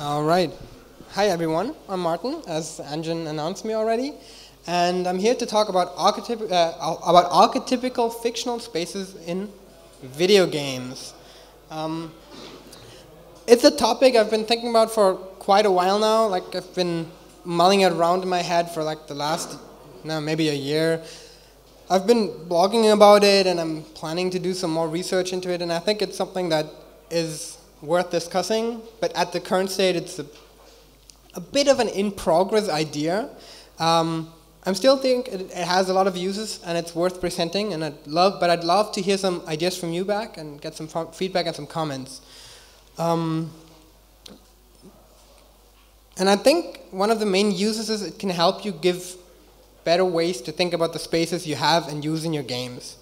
All right. Hi, everyone. I'm Martin, as Anjan announced me already. And I'm here to talk about archetypical fictional spaces in video games. It's a topic I've been thinking about for quite a while now. Like, I've been mulling it around in my head for like the last, maybe a year. I've been blogging about it, and I'm planning to do some more research into it, and I think it's something that is worth discussing, but at the current state, it's a bit of an in-progress idea. I still think it has a lot of uses, and it's worth presenting, and I'd love to hear some ideas from you back and get some feedback and some comments. And I think one of the main uses is it can help you give better ways to think about the spaces you have and use in your games.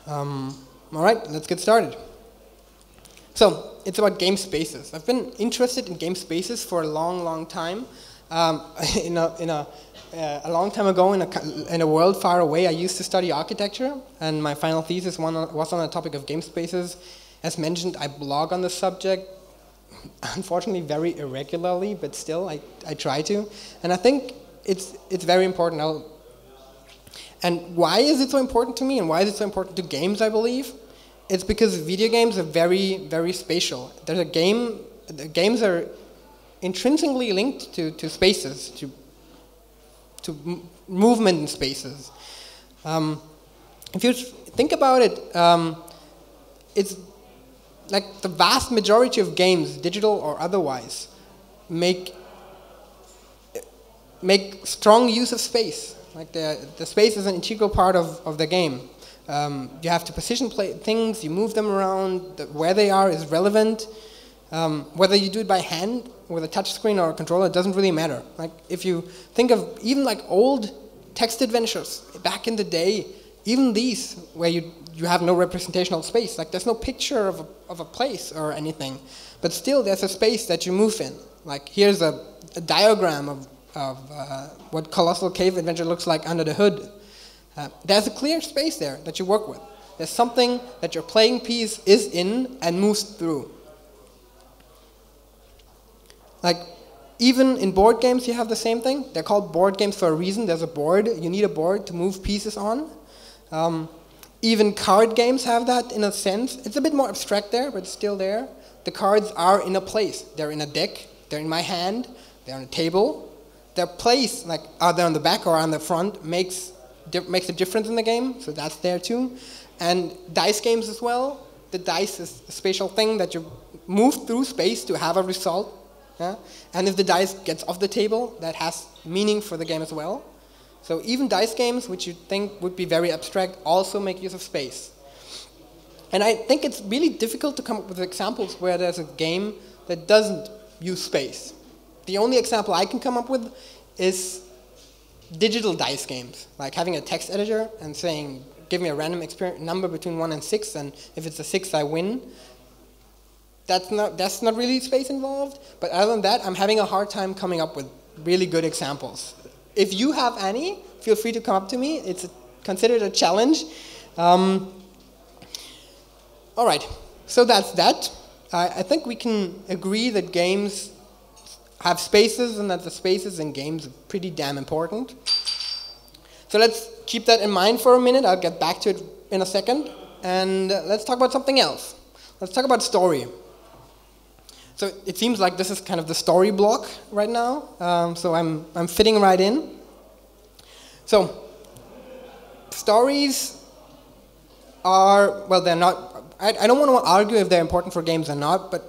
All right, let's get started. So, it's about game spaces. I've been interested in game spaces for a long, long time. A long time ago, in a world far away, I used to study architecture, and my final thesis was on the topic of game spaces. As mentioned, I blog on the subject, unfortunately very irregularly, but still, I try to. And I think it's very important. And why is it so important to me, and why is it so important to games, I believe? It's because video games are very, very spatial. The games are intrinsically linked to spaces, to movement in spaces. If you think about it, it's like the vast majority of games, digital or otherwise, make strong use of space. Like the space is an integral part of the game. You have to position things, you move them around, where they are is relevant. Whether you do it by hand with a touch screen or a controller, it doesn't really matter. Like if you think of even like old text adventures back in the day, even these where you have no representational space, like there's no picture of a place or anything, but still there's a space that you move in. Like here's a diagram of what Colossal Cave Adventure looks like under the hood. There's a clear space there that you work with. There's something that your playing piece is in and moves through. Like, even in board games you have the same thing. They're called board games for a reason. There's a board. You need a board to move pieces on. Even card games have that in a sense. It's a bit more abstract there, but it's still there. The cards are in a place. They're in a deck. They're in my hand. They're on a table. Their place, like are they on the back or on the front, makes a difference in the game, so that's there too. And dice games as well. The dice is a spatial thing that you move through space to have a result. Yeah? And if the dice gets off the table, that has meaning for the game as well. So even dice games, which you think would be very abstract, also make use of space. And I think it's really difficult to come up with examples where there's a game that doesn't use space. The only example I can come up with is digital dice games, like having a text editor and saying, give me a random number between 1 and 6, and if it's a 6, I win. That's not really space involved, but other than that, I'm having a hard time coming up with really good examples. If you have any, feel free to come up to me. It's considered a challenge. All right, so that's that. I think we can agree that games have spaces, and that the spaces in games are pretty damn important. So let's keep that in mind for a minute. I'll get back to it in a second. And let's talk about something else. Let's talk about story. So it seems like this is kind of the story block right now. So I'm fitting right in. So stories are, well, they're not, I don't want to argue if they're important for games or not, but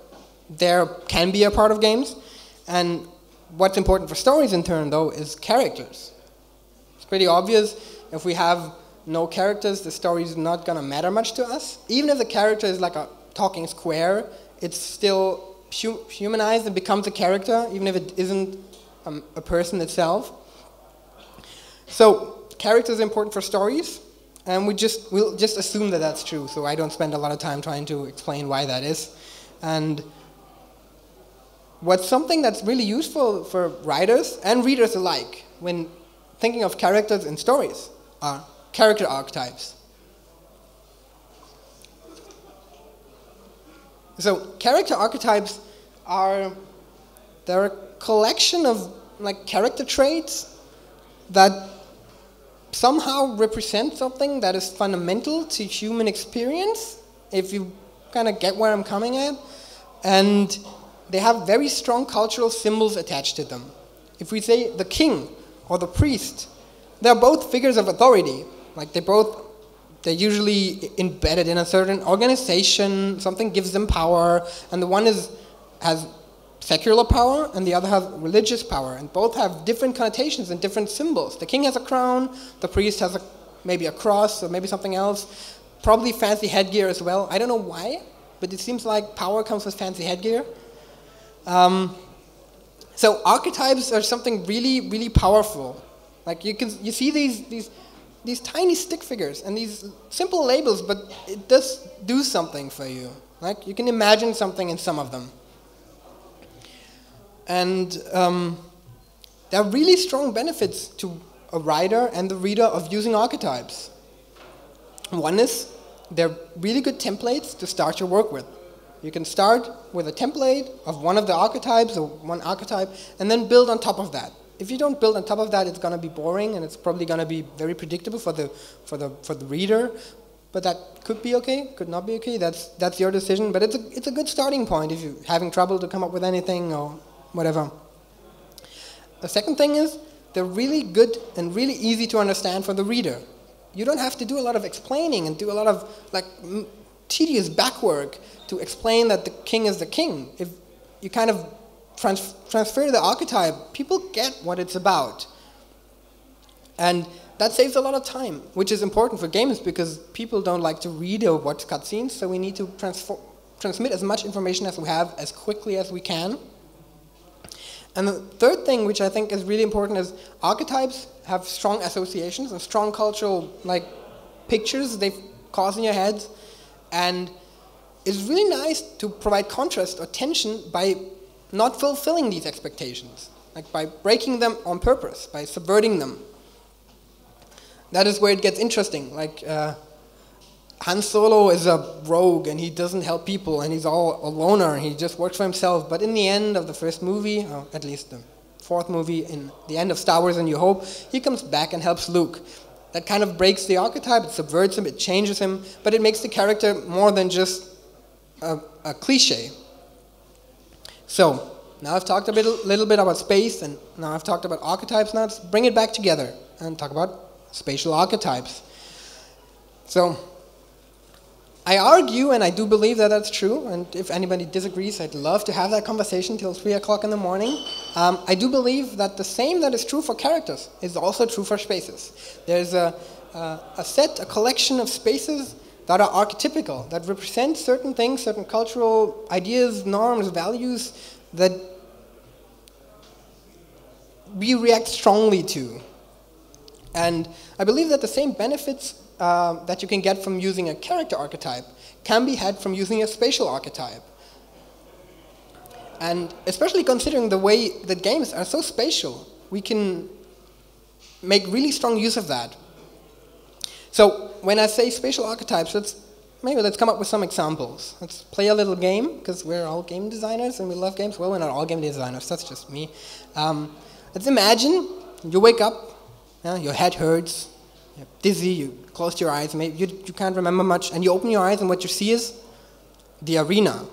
they can be a part of games. And what's important for stories in turn, though, is characters. It's pretty obvious. If we have no characters, the story is not going to matter much to us. Even if the character is like a talking square, it's still humanized and becomes a character, even if it isn't a person itself. So characters are important for stories, and we'll just assume that that's true, so I don't spend a lot of time trying to explain why that is. And what's something that's really useful for writers and readers alike when thinking of characters in stories are character archetypes. So character archetypes are They're a collection of like character traits that somehow represent something that is fundamental to human experience, if you kind of get where I'm coming at. And they have very strong cultural symbols attached to them. If we say the king or the priest, they're both figures of authority. Like they're usually embedded in a certain organization, something gives them power, and the one has secular power and the other has religious power, and both have different connotations and different symbols. The king has a crown, the priest has maybe a cross or maybe something else, probably fancy headgear as well. I don't know why, but it seems like power comes with fancy headgear. So archetypes are something really, really powerful. Like you see these tiny stick figures and these simple labels, but it does do something for you. Like you can imagine something in some of them. And there are really strong benefits to a writer and the reader of using archetypes. One is they're really good templates to start your work with. You can start with a template of one of the archetypes or one archetype and then build on top of that. If you don't build on top of that, it's going to be boring and it's probably going to be very predictable for the reader. But that could be okay, could not be okay. That's your decision. But it's a good starting point if you're having trouble to come up with anything or whatever. The second thing is they're really good and really easy to understand for the reader. You don't have to do a lot of explaining and do a lot of like tedious backwork to explain that the king is the king. If you kind of transfer the archetype, people get what it's about. And that saves a lot of time, which is important for games because people don't like to read or watch cutscenes, so we need to transmit as much information as we have as quickly as we can. And the third thing, which I think is really important, is archetypes have strong associations and strong cultural like pictures they cause in your head, and it's really nice to provide contrast or tension by not fulfilling these expectations, like by breaking them on purpose, by subverting them. That is where it gets interesting. Like Han Solo is a rogue and he doesn't help people and he's all a loner and he just works for himself. But in the end of the first movie, or at least the fourth movie, in the end of Star Wars: A New Hope, he comes back and helps Luke. That kind of breaks the archetype, it subverts him, it changes him, but it makes the character more than just a cliche. So, now I've talked a little bit about space, and now I've talked about archetypes. Now let's bring it back together and talk about spatial archetypes. So, I argue, and I do believe that that's true, and if anybody disagrees, I'd love to have that conversation till 3 o'clock in the morning. I do believe that the same that is true for characters is also true for spaces. There's a collection of spaces that are archetypical, that represent certain things, certain cultural ideas, norms, values that we react strongly to. And I believe that the same benefits that you can get from using a character archetype can be had from using a spatial archetype. And especially considering the way that games are so spatial, we can make really strong use of that. So when I say spatial archetypes, let's come up with some examples. Let's play a little game, because we're all game designers and we love games. Well, we're not all game designers, that's just me. Let's imagine you wake up, your head hurts, you're dizzy, you closed your eyes, maybe you can't remember much, and you open your eyes and what you see is the arena.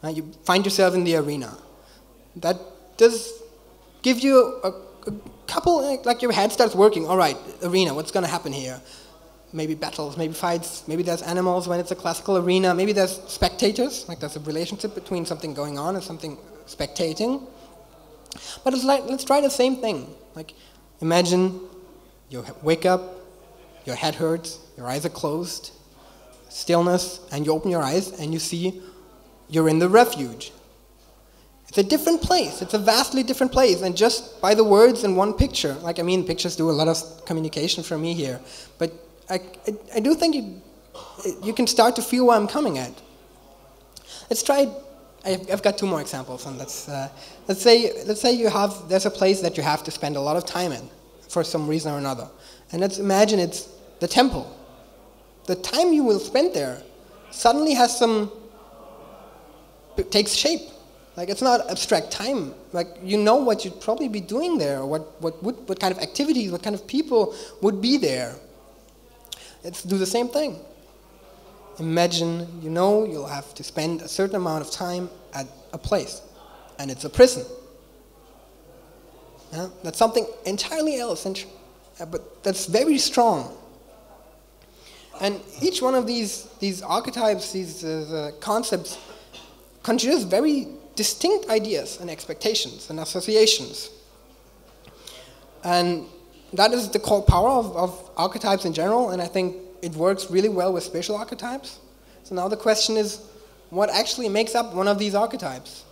You find yourself in the arena. That does give you a couple, like your head starts working. All right, arena, what's going to happen here? Maybe battles, maybe fights, maybe there's animals when it's a classical arena, maybe there's spectators, like there's a relationship between something going on and something spectating. But it's like, let's try the same thing. Like, imagine you wake up, your head hurts, your eyes are closed, stillness, and you open your eyes and you see you're in the refuge. It's a different place. It's a vastly different place. And just by the words in one picture, like, I mean, pictures do a lot of communication for me here, but I do think you can start to feel where I'm coming at. Let's try. I've got two more examples, and let's say there's a place that you have to spend a lot of time in for some reason or another, and let's imagine it's the temple. The time you will spend there suddenly takes shape. Like, it's not abstract time. Like, you know what you'd probably be doing there, or what kind of activities, what kind of people would be there. Let's do the same thing. Imagine, you know, you'll have to spend a certain amount of time at a place, and it's a prison. Yeah? That's something entirely else, but that's very strong. And each one of these archetypes, these concepts, conjures very distinct ideas and expectations and associations. And that is the core power of archetypes in general, and I think it works really well with spatial archetypes. So now the question is, what actually makes up one of these archetypes?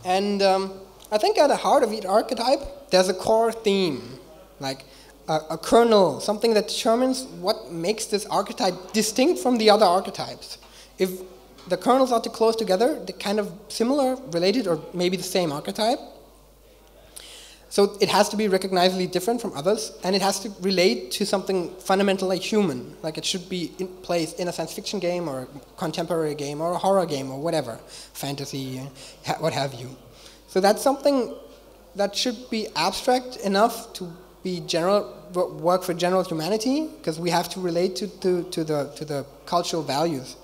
And I think at the heart of each archetype, there's a core theme, like a kernel, something that determines what makes this archetype distinct from the other archetypes. If the kernels are too close together, they're kind of similar, related, or maybe the same archetype. So it has to be recognizably different from others, and it has to relate to something fundamentally human. Like, it should be placed in a science fiction game, or a contemporary game, or a horror game, or whatever, fantasy, what have you. So that's something that should be abstract enough to be general, work for general humanity, because we have to relate to the cultural values.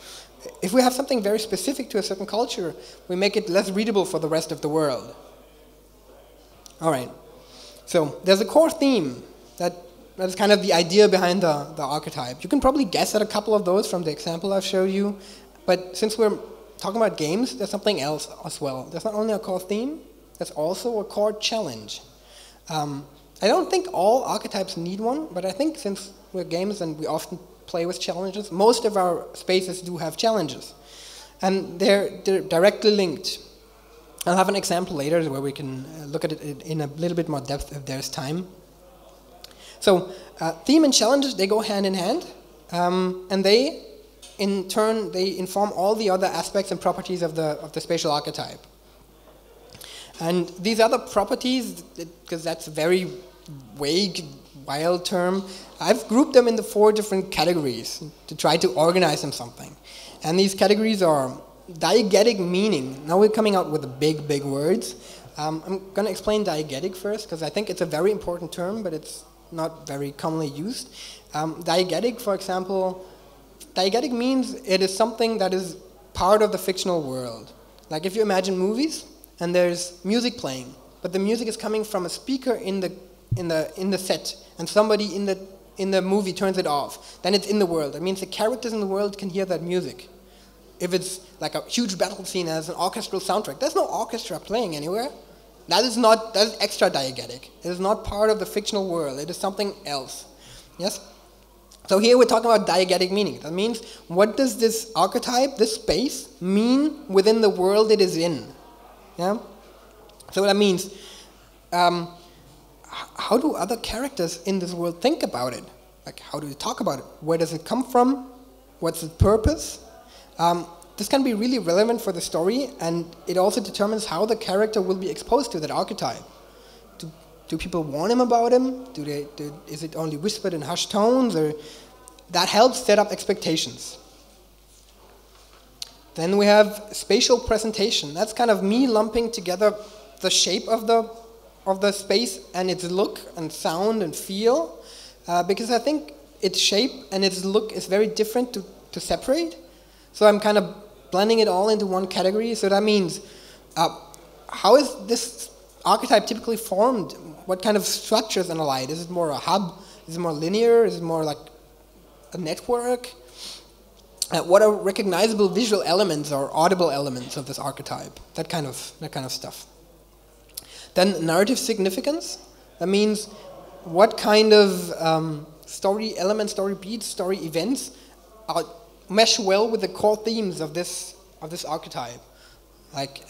If we have something very specific to a certain culture, we make it less readable for the rest of the world. All right. So there's a core theme that's kind of the idea behind the archetype. You can probably guess at a couple of those from the example I've showed you, but since we're talking about games, there's something else as well. There's not only a core theme, there's also a core challenge. I don't think all archetypes need one, but I think since we're games and we often play with challenges, most of our spaces do have challenges. And they're directly linked. I'll have an example later where we can look at it in a little bit more depth if there's time. So theme and challenges, they go hand in hand, and they, in turn, they inform all the other aspects and properties of the spatial archetype. And these other properties, because that's a very vague, wild term, I've grouped them into 4 different categories to try to organize them something. And these categories are diegetic meaning. Now we're coming out with the big words. I'm going to explain diegetic first, because I think it's a very important term, but it's not very commonly used. Diegetic, for example, diegetic means it is something that is part of the fictional world. Like if you imagine movies, and there's music playing, but the music is coming from a speaker in the set, and somebody in the movie turns it off, then it's in the world. That means the characters in the world can hear that music. If it's like a huge battle scene as an orchestral soundtrack, there's no orchestra playing anywhere. That is extra diegetic. It is not part of the fictional world. It is something else. Yes? So here we're talking about diegetic meaning. That means, what does this archetype, this space, mean within the world it is in? Yeah? So that means, how do other characters in this world think about it? Like, how do they talk about it? Where does it come from? What's its purpose? This can be really relevant for the story, and it also determines how the character will be exposed to that archetype. Do people warn him about him? Is it only whispered in hushed tones? Or that helps set up expectations. Then we have spatial presentation. That's kind of me lumping together the shape of the space and its look and sound and feel, because I think its shape and its look is very different to separate. So I'm kind of blending it all into one category. So that means, how is this archetype typically formed? What kind of structures underlie it? Is it more a hub? Is it more linear? Is it more like a network? What are recognizable visual elements or audible elements of this archetype? That kind of stuff. Then narrative significance. That means, what kind of story elements, story beats, story events mesh well with the core themes of this archetype. Like,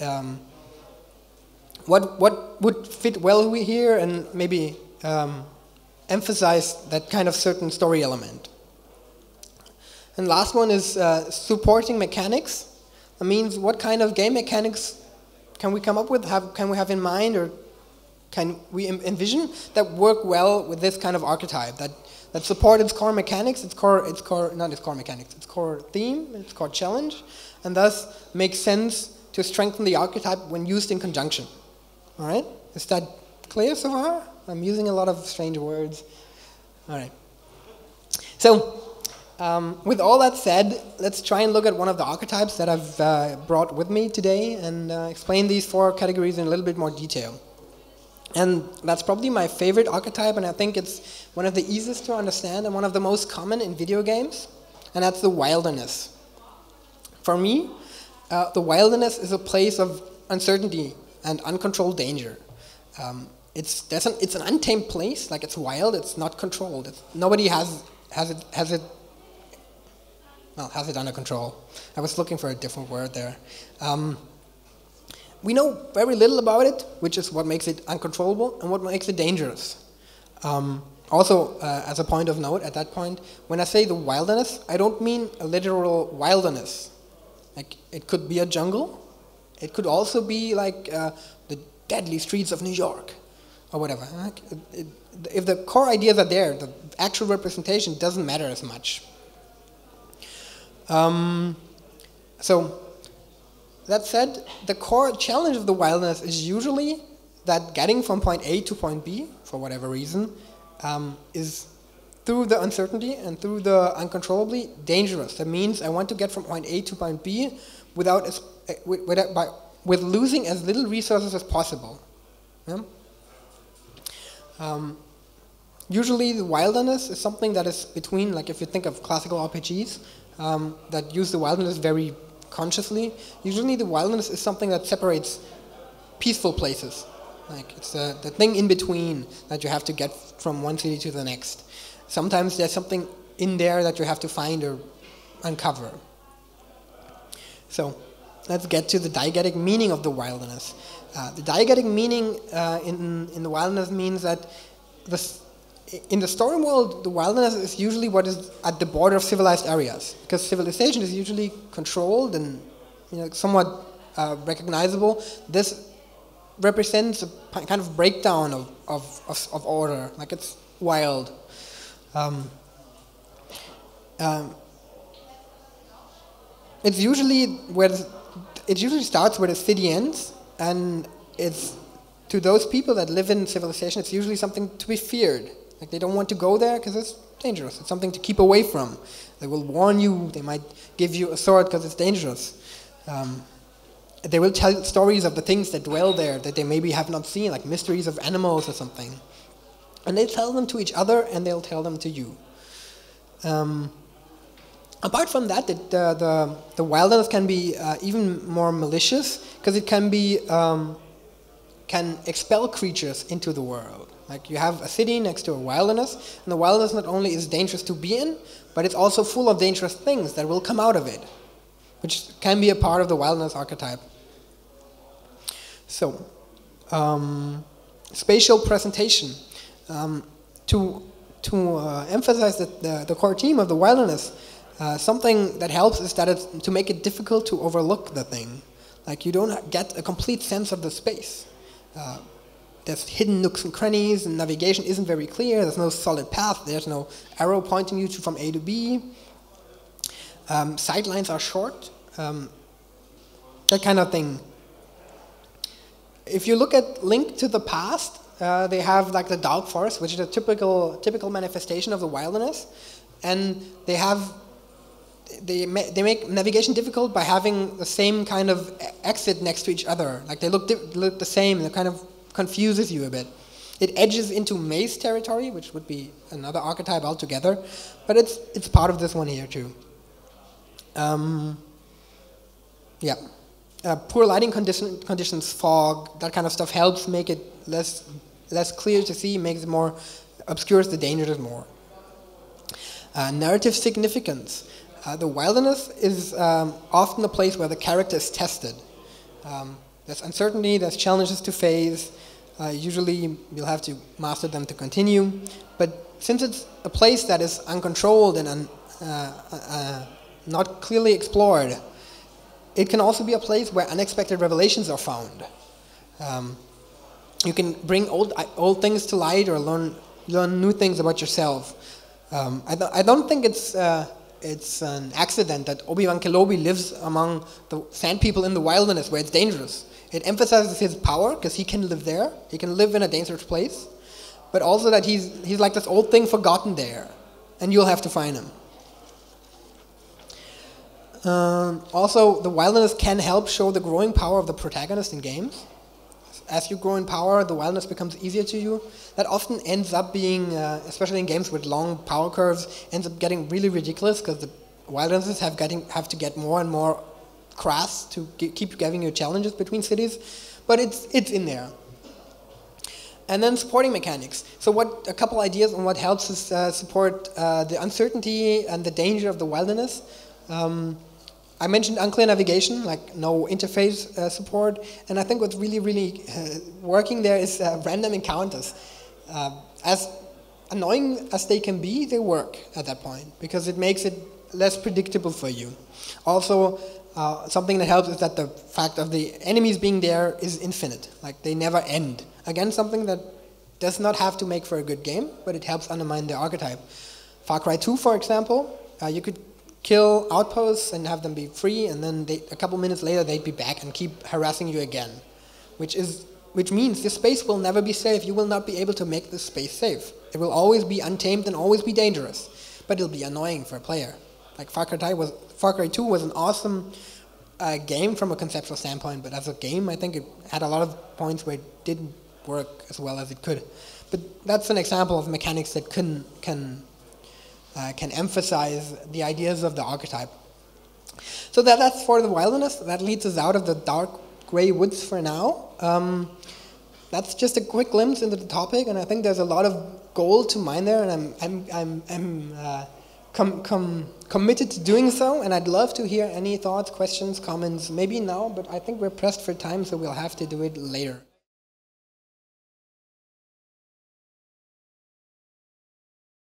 what would fit well here and maybe emphasize that kind of certain story element. And last one is supporting mechanics. That means, what kind of game mechanics can we come up with? Can we have in mind, or can we envision that work well with this kind of archetype? That support its core mechanics, its core theme, its core challenge, and thus makes sense to strengthen the archetype when used in conjunction. All right? Is that clear so far? I'm using a lot of strange words. All right. So, with all that said, let's try and look at one of the archetypes that I've brought with me today and explain these 4 categories in a little bit more detail. And that's probably my favorite archetype, and I think it's one of the easiest to understand and one of the most common in video games, and that's the wilderness. For me, the wilderness is a place of uncertainty and uncontrolled danger. It's an untamed place, like it's wild, it's not controlled. Nobody has it under control. I was looking for a different word there. We know very little about it, which is what makes it uncontrollable and what makes it dangerous. Also, as a point of note, at that point, when I say the wilderness, I don't mean a literal wilderness. Like, it could be a jungle. It could also be like the deadly streets of New York, or whatever. If the core ideas are there, the actual representation doesn't matter as much. So, that said, the core challenge of the wilderness is usually that getting from point A to point B, for whatever reason, is through the uncertainty and through the uncontrollably dangerous. That means I want to get from point A to point B with losing as little resources as possible. Yeah? Usually the wilderness is something that is between, like if you think of classical RPGs that use the wilderness very consciously, usually the wilderness is something that separates peaceful places. Like it's the thing in between that you have to get from one city to the next. Sometimes there's something in there that you have to find or uncover. So let's get to the diegetic meaning of the wilderness. The diegetic meaning in the wilderness means that in the story world, the wilderness is usually what is at the border of civilized areas, because civilization is usually controlled and somewhat recognizable. This represents a kind of breakdown of order, like it's wild. It usually starts where the city ends, and it's to those people that live in civilization, it's usually something to be feared. Like they don't want to go there because it's dangerous. It's something to keep away from. They will warn you. They might give you a sword because it's dangerous. They will tell stories of the things that dwell there that they maybe have not seen, like mysteries of animals or something. And they tell them to each other, and they'll tell them to you. Apart from that, the wilderness can be even more malicious, because it can expel creatures into the world. Like you have a city next to a wilderness, and the wilderness not only is dangerous to be in, but it's also full of dangerous things that will come out of it, which can be a part of the wilderness archetype. So, spatial presentation. To emphasize the core theme of the wilderness, something that helps is that it's to make it difficult to overlook the thing. Like you don't get a complete sense of the space. There's hidden nooks and crannies, and navigation isn't very clear. There's no solid path. There's no arrow pointing you from A to B. Sightlines are short. That kind of thing. If you look at Link to the Past, they have like the dark forest, which is a typical manifestation of the wilderness, and they make navigation difficult by having the same kind of exit next to each other. Like they look the same, and it kind of confuses you a bit. It edges into maze territory, which would be another archetype altogether, but it's part of this one here too. Yeah. Poor lighting conditions, fog, that kind of stuff helps make it less clear to see, makes it more, obscures the dangers more. Narrative significance. The wilderness is often a place where the character is tested. There's uncertainty, there's challenges to face. Usually you'll have to master them to continue. But since it's a place that is uncontrolled and not clearly explored, it can also be a place where unexpected revelations are found. You can bring old things to light or learn new things about yourself. I don't think it's it's an accident that Obi-Wan Kenobi lives among the sand people in the wilderness where it's dangerous. It emphasizes his power because he can live there. He can live in a dangerous place. But also that he's like this old thing forgotten there. And you'll have to find him. Also, the wilderness can help show the growing power of the protagonist in games. As you grow in power, the wilderness becomes easier to you. That often ends up being, especially in games with long power curves, ends up getting really ridiculous because the wildernesses have to get more and more crass to keep giving you challenges between cities. But it's in there. And then supporting mechanics. So a couple ideas on what helps us support the uncertainty and the danger of the wilderness. I mentioned unclear navigation, like no interface support, and I think what's really working there is random encounters. As annoying as they can be, they work at that point, because it makes it less predictable for you. Also, something that helps is that the fact of the enemies being there is infinite, like they never end. Again, something that does not have to make for a good game, but it helps undermine the archetype. Far Cry 2, for example, you could kill outposts and have them be free, and then a couple minutes later they'd be back and keep harassing you again, which means this space will never be safe. You will not be able to make this space safe. It will always be untamed and always be dangerous, but it'll be annoying for a player. Like Far Cry 2 was an awesome game from a conceptual standpoint, but as a game, I think it had a lot of points where it didn't work as well as it could. But that's an example of mechanics that can emphasize the ideas of the archetype. So that's for the wilderness. That leads us out of the dark gray woods for now. That's just a quick glimpse into the topic, and I think there's a lot of gold to mine there, and I'm committed to doing so, and I'd love to hear any thoughts, questions, comments, maybe now, but I think we're pressed for time, so we'll have to do it later.